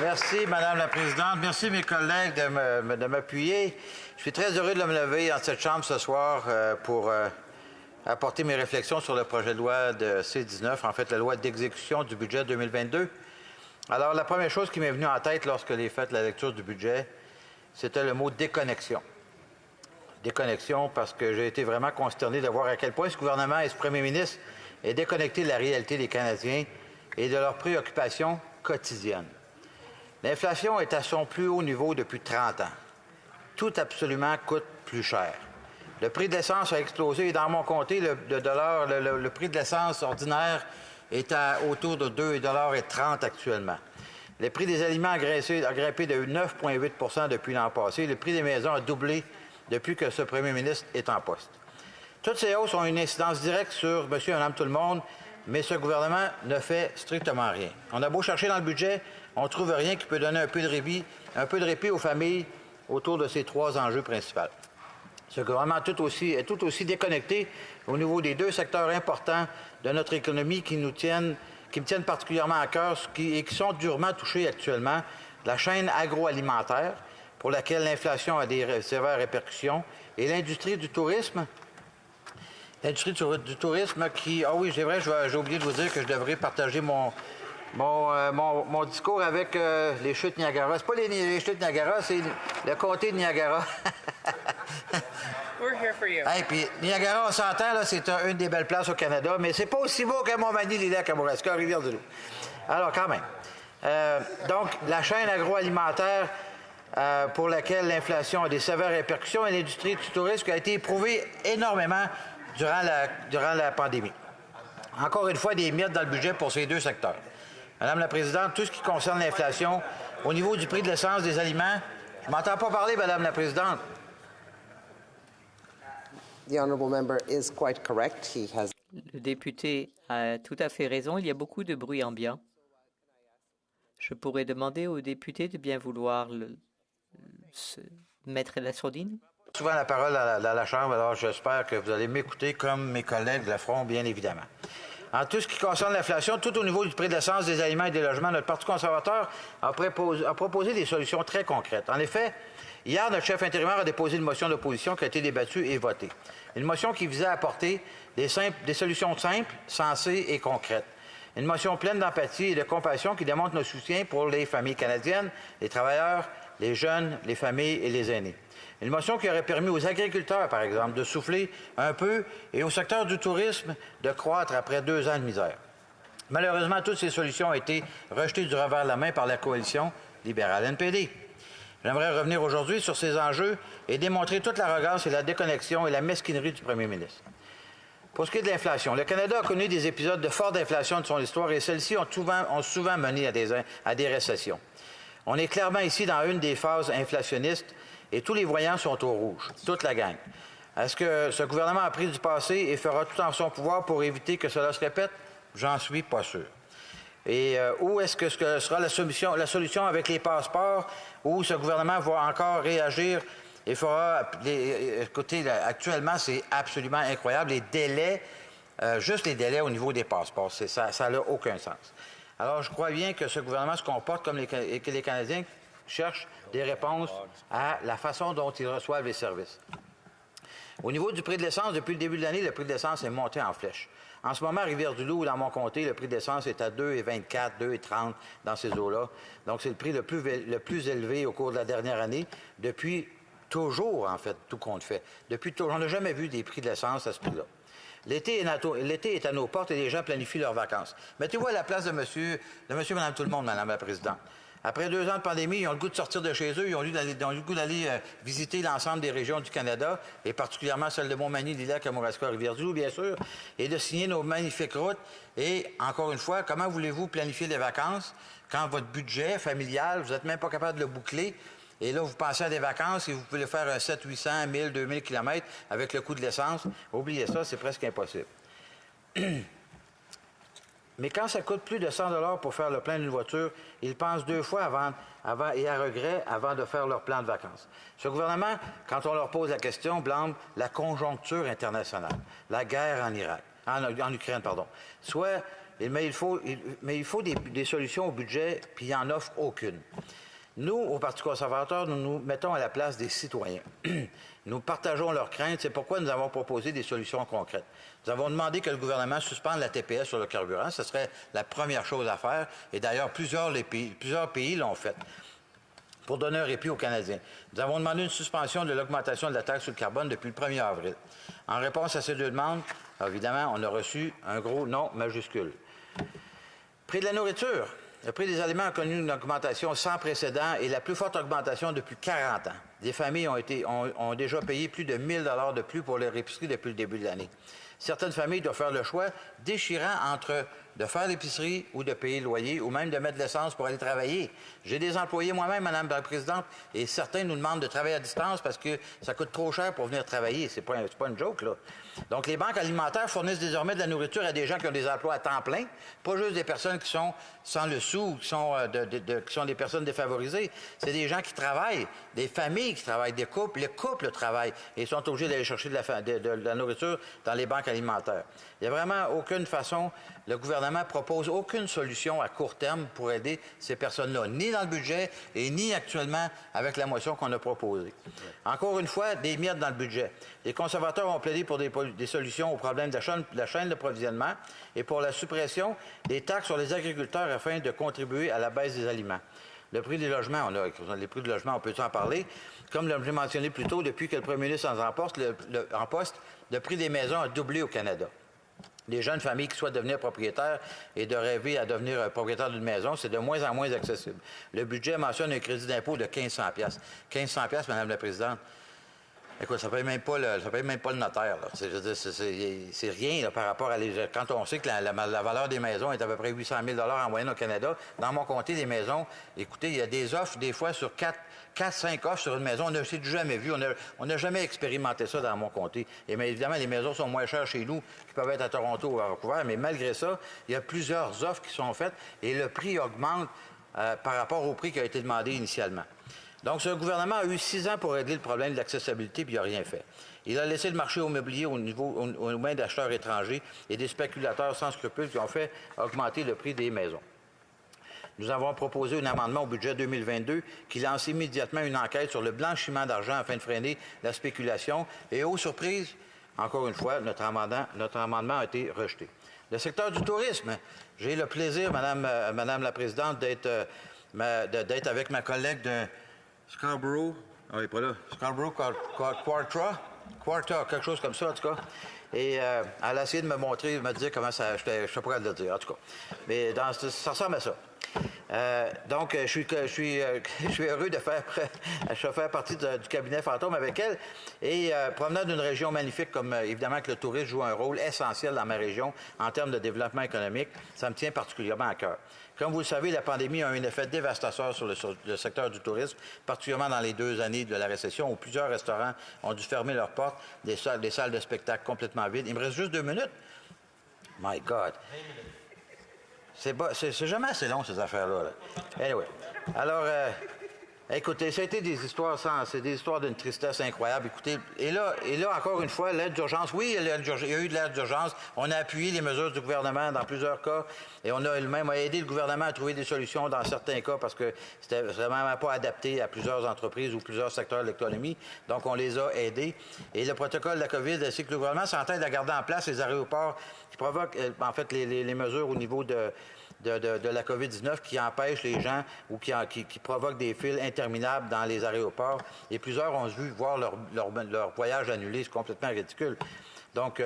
Merci, Madame la Présidente. Merci, mes collègues, de m'appuyer. Je suis très heureux de me lever dans cette Chambre ce soir pour apporter mes réflexions sur le projet de loi de C-19, en fait, la loi d'exécution du budget 2022. Alors, la première chose qui m'est venue en tête lorsque j'ai fait la lecture du budget, c'était le mot déconnexion. Déconnexion parce que j'ai été vraiment consterné de voir à quel point ce gouvernement et ce premier ministre est déconnecté de la réalité des Canadiens et de leurs préoccupations quotidiennes. L'inflation est à son plus haut niveau depuis 30 ans. Tout absolument coûte plus cher. Le prix de l'essence a explosé et dans mon comté, le prix de l'essence ordinaire est autour de 2,30 $ actuellement. Le prix des aliments a grimpé de 9,8 % depuis l'an passé. Le prix des maisons a doublé depuis que ce premier ministre est en poste. Toutes ces hausses ont une incidence directe sur monsieur et madame tout le monde, mais ce gouvernement ne fait strictement rien. On a beau chercher dans le budget, on ne trouve rien qui peut donner un peu de répit aux familles autour de ces trois enjeux principaux. Ce gouvernement est tout aussi déconnecté au niveau des deux secteurs importants de notre économie qui me tiennent particulièrement à cœur et qui sont durement touchés actuellement. La chaîne agroalimentaire, pour laquelle l'inflation a des sévères répercussions, et l'industrie du tourisme. L'industrie du tourisme qui... Ah oui, c'est vrai, j'ai oublié de vous dire que je devrais partager mon discours avec les chutes Niagara. C'est pas les chutes Niagara, c'est le comté de Niagara. We're here for you. Hey, puis Niagara, on s'entend, là, c'est une des belles places au Canada, mais c'est pas aussi beau qu'à Montmagny, les lacs, Kamouraska, Rivière-du-Loup. Alors, quand même. Donc, la chaîne agroalimentaire pour laquelle l'inflation a des sévères répercussions et l'industrie du tourisme qui a été éprouvée énormément durant la pandémie. Encore une fois, des miettes dans le budget pour ces deux secteurs. Madame la Présidente, tout ce qui concerne l'inflation, au niveau du prix de l'essence, des aliments, je ne m'entends pas parler, Madame la Présidente. The honourable member is quite correct. He has... Le député a tout à fait raison. Il y a beaucoup de bruit ambiant. Je pourrais demander au député de bien vouloir se mettre la sourdine. Souvent la parole à la Chambre, alors j'espère que vous allez m'écouter comme mes collègues le feront, bien évidemment. En tout ce qui concerne l'inflation, tout au niveau du prix de l'essence, des aliments et des logements, notre Parti conservateur a proposé des solutions très concrètes. En effet, hier, notre chef intérimaire a déposé une motion d'opposition qui a été débattue et votée. Une motion qui visait à apporter des solutions simples, sensées et concrètes. Une motion pleine d'empathie et de compassion qui démontre nos soutiens pour les familles canadiennes, les travailleurs, les jeunes, les familles et les aînés. Une motion qui aurait permis aux agriculteurs, par exemple, de souffler un peu et au secteur du tourisme de croître après 2 ans de misère. Malheureusement, toutes ces solutions ont été rejetées du revers de la main par la coalition libérale-NPD. J'aimerais revenir aujourd'hui sur ces enjeux et démontrer toute l'arrogance et la déconnexion et la mesquinerie du premier ministre. Pour ce qui est de l'inflation, le Canada a connu des épisodes de forte inflation de son histoire et celles-ci ont souvent mené à des récessions. On est clairement ici dans une des phases inflationnistes et tous les voyants sont au rouge, toute la gang. Est-ce que ce gouvernement a appris du passé et fera tout en son pouvoir pour éviter que cela se répète? J'en suis pas sûr. Et où est-ce que sera la solution avec les passeports, où ce gouvernement va encore réagir et fera... Écoutez, actuellement, c'est absolument incroyable. Les délais, juste les délais au niveau des passeports, ça n'a aucun sens. Alors, je crois bien que ce gouvernement se comporte comme que les Canadiens cherchent des réponses à la façon dont ils reçoivent les services. Au niveau du prix de l'essence, depuis le début de l'année, le prix de l'essence est monté en flèche. En ce moment, à Rivière-du-Loup, dans mon comté, le prix de l'essence est à 2,24, 2,30 dans ces eaux-là. Donc, c'est le prix le plus élevé au cours de la dernière année, depuis toujours, en fait, tout compte fait. Depuis toujours, on n'a jamais vu des prix de l'essence à ce prix-là. L'été est à nos portes et les gens planifient leurs vacances. Mettez-vous à la place de monsieur, madame tout le monde, madame la présidente. Après 2 ans de pandémie, ils ont le goût de sortir de chez eux, ils ont le goût d'aller visiter l'ensemble des régions du Canada, et particulièrement celle de Montmagny, Lilac, Kamouraska, Rivière-du-Loup, bien sûr, et de signer nos magnifiques routes. Et, encore une fois, comment voulez-vous planifier les vacances quand votre budget familial, vous n'êtes même pas capable de le boucler, et là, vous pensez à des vacances et vous pouvez faire un 700, 800, 1000, 2000 km avec le coût de l'essence. Oubliez ça, c'est presque impossible. Mais quand ça coûte plus de 100 $ pour faire le plein d'une voiture, ils pensent 2 fois avant et à regret avant de faire leur plan de vacances. Ce gouvernement, quand on leur pose la question, blâme la conjoncture internationale, la guerre en Ukraine, soit Mais il faut des solutions au budget, puis il n'en offre aucune. Nous, au Parti conservateur, nous nous mettons à la place des citoyens. Nous partageons leurs craintes. C'est pourquoi nous avons proposé des solutions concrètes. Nous avons demandé que le gouvernement suspende la TPS sur le carburant. Ce serait la première chose à faire. Et d'ailleurs, plusieurs pays l'ont fait pour donner un répit aux Canadiens. Nous avons demandé une suspension de l'augmentation de la taxe sur le carbone depuis le 1er avril. En réponse à ces deux demandes, évidemment, on a reçu un gros non majuscule. Prix de la nourriture. Le prix des aliments a connu une augmentation sans précédent et la plus forte augmentation depuis 40 ans. Des familles ont déjà payé plus de 1 000 $ de plus pour leur épicerie depuis le début de l'année. Certaines familles doivent faire le choix déchirant entre de faire l'épicerie ou de payer le loyer ou même de mettre de l'essence pour aller travailler. J'ai des employés moi-même, Madame la Présidente, et certains nous demandent de travailler à distance parce que ça coûte trop cher pour venir travailler. C'est pas une joke, là. Donc, les banques alimentaires fournissent désormais de la nourriture à des gens qui ont des emplois à temps plein, pas juste des personnes qui sont sans le sou, qui sont des personnes défavorisées. C'est des gens qui travaillent, des familles qui travaillent, des couples. Les couples travaillent et sont obligés d'aller chercher de la nourriture dans les banques alimentaires. Il n'y a vraiment aucune façon, le gouvernement propose aucune solution à court terme pour aider ces personnes-là, ni dans le budget et ni actuellement avec la motion qu'on a proposée. Encore une fois, des miettes dans le budget. Les conservateurs ont plaidé pour des solutions aux problèmes de la chaîne d'approvisionnement et pour la suppression des taxes sur les agriculteurs afin de contribuer à la baisse des aliments. Le prix des logements, les prix du logement, on peut en parler. Comme j'ai mentionné plus tôt, depuis que le premier ministre en poste, le prix des maisons a doublé au Canada. Les jeunes familles qui souhaitent devenir propriétaires et de rêver à devenir propriétaire d'une maison, c'est de moins en moins accessible. Le budget mentionne un crédit d'impôt de 1 500 $. 1 500 $, Madame la Présidente. Écoute, ça ne paye même pas le notaire. C'est rien là, par rapport à quand on sait que la valeur des maisons est à peu près 800 000 $ en moyenne au Canada. Dans mon comté, les maisons, écoutez, il y a des offres, des fois, sur 4-5 offres sur une maison. On ne s'est jamais vu. On n'a jamais expérimenté ça dans mon comté. Et mais évidemment, les maisons sont moins chères chez nous qui peuvent être à Toronto ou à Vancouver. Mais malgré ça, il y a plusieurs offres qui sont faites et le prix augmente par rapport au prix qui a été demandé initialement. Donc, ce gouvernement a eu 6 ans pour régler le problème de l'accessibilité, puis il n'a rien fait. Il a laissé le marché immobilier aux mains d'acheteurs étrangers et des spéculateurs sans scrupules qui ont fait augmenter le prix des maisons. Nous avons proposé un amendement au budget 2022 qui lance immédiatement une enquête sur le blanchiment d'argent afin de freiner la spéculation. Et aux surprises, encore une fois, notre amendement a été rejeté. Le secteur du tourisme, j'ai le plaisir, Madame la Présidente, d'être avec ma collègue de Scarborough, il n'est pas là, Scarborough Quarta, quelque chose comme ça, en tout cas. Et elle a essayé de me dire comment ça, je ne sais pas quoi le dire, en tout cas. Mais ça ressemble à ça. Donc, je suis heureux de faire partie du cabinet fantôme avec elle. Et provenant d'une région magnifique, comme évidemment que le tourisme joue un rôle essentiel dans ma région en termes de développement économique, ça me tient particulièrement à cœur. Comme vous le savez, la pandémie a eu un effet dévastateur sur le secteur du tourisme, particulièrement dans les 2 années de la récession, où plusieurs restaurants ont dû fermer leurs portes, des salles de spectacle complètement vides. Il me reste juste 2 minutes. My God. C'est jamais assez long, ces affaires-là. Là. Anyway. Alors, écoutez, ça a été des histoires c'est des histoires d'une tristesse incroyable. Écoutez, et là, encore une fois, l'aide d'urgence, oui, il y a eu de l'aide d'urgence. On a appuyé les mesures du gouvernement dans plusieurs cas et on a même aidé le gouvernement à trouver des solutions dans certains cas parce que c'était vraiment pas adapté à plusieurs entreprises ou plusieurs secteurs de l'économie. Donc, on les a aidés. Et le protocole de la COVID, c'est que le gouvernement s'entête à garder en place les aéroports qui provoquent, en fait, les mesures au niveau de la COVID-19 qui empêchent les gens ou qui provoquent des files interminables dans les aéroports. Et plusieurs ont vu voir leur voyage annulé. C'est complètement ridicule. Donc,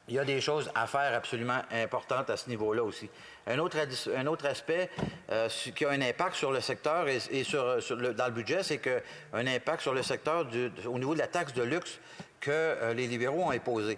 il y a des choses à faire absolument importantes à ce niveau-là aussi. Un autre aspect qui a un impact sur le secteur et dans le budget, c'est qu'un impact sur le secteur au niveau de la taxe de luxe que les libéraux ont imposée.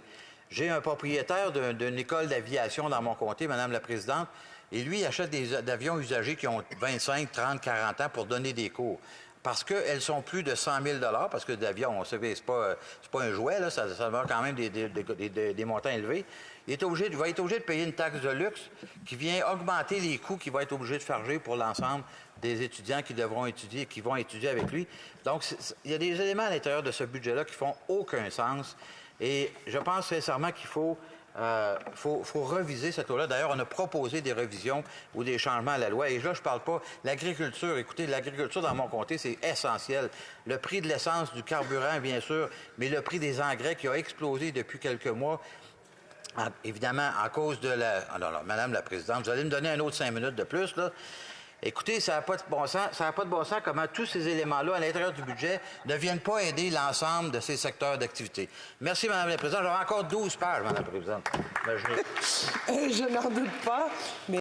J'ai un propriétaire d'une école d'aviation dans mon comté, Madame la Présidente, et lui, il achète des avions usagés qui ont 25, 30, 40 ans pour donner des cours. Parce qu'elles sont plus de 100 000 $, parce que l'avion, on sait que c'est pas un jouet, là, ça va quand même des montants élevés. Il va être obligé de payer une taxe de luxe qui vient augmenter les coûts qu'il va être obligé de charger pour l'ensemble des étudiants qui devront étudier, qui vont étudier avec lui. Donc, il y a des éléments à l'intérieur de ce budget-là qui font aucun sens. Et je pense sincèrement qu'il faut faut reviser cette loi-là. D'ailleurs, on a proposé des revisions ou des changements à la loi. Et là, je ne parle pas l'agriculture. Écoutez, l'agriculture dans mon comté, c'est essentiel. Le prix de l'essence, du carburant, bien sûr, mais le prix des engrais qui a explosé depuis quelques mois. Évidemment, à cause de la... Alors, Madame la Présidente, vous allez me donner un autre 5 minutes de plus, là. Écoutez, ça n'a pas de bon sens. Ça n'a pas de bon sens comment tous ces éléments-là, à l'intérieur du budget, ne viennent pas aider l'ensemble de ces secteurs d'activité. Merci, Madame la Présidente. J'aurai encore 12 pages, Madame la Présidente. Imaginez. Je n'en doute pas, mais